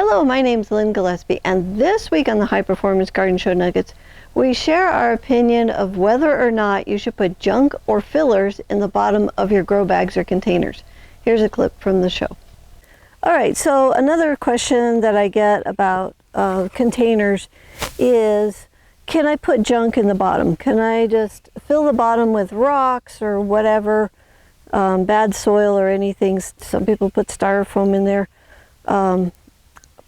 Hello, my name's Lynn Gillespie, and this week on the High Performance Garden Show Nuggets, we share our opinion of whether or not you should put junk or fillers in the bottom of your grow bags or containers. Here's a clip from the show. All right, so another question that I get about containers is, can I put junk in the bottom? Can I just fill the bottom with rocks or whatever, bad soil or anything? Some people put styrofoam in there.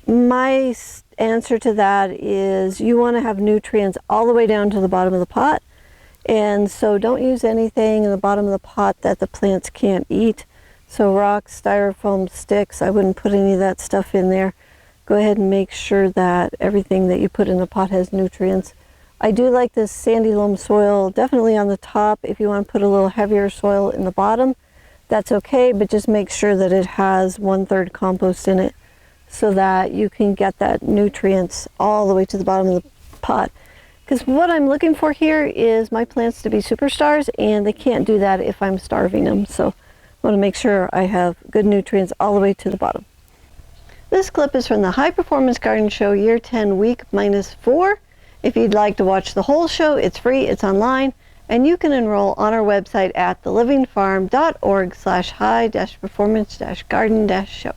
My answer to that is you want to have nutrients all the way down to the bottom of the pot, and so don't use anything in the bottom of the pot that the plants can't eat. So rocks, styrofoam, sticks, I wouldn't put any of that stuff in there. Go ahead and make sure that everything that you put in the pot has nutrients. I do like this sandy loam soil definitely on the top. If you want to put a little heavier soil in the bottom, that's okay, but just make sure that it has 1/3 compost in it, so that you can get that nutrients all the way to the bottom of the pot. Because what I'm looking for here is my plants to be superstars, and they can't do that if I'm starving them. So I want to make sure I have good nutrients all the way to the bottom. This clip is from the High Performance Garden Show Year 10 Week -4. If you'd like to watch the whole show, it's free, it's online, and you can enroll on our website at thelivingfarm.org/high-performance-garden-show.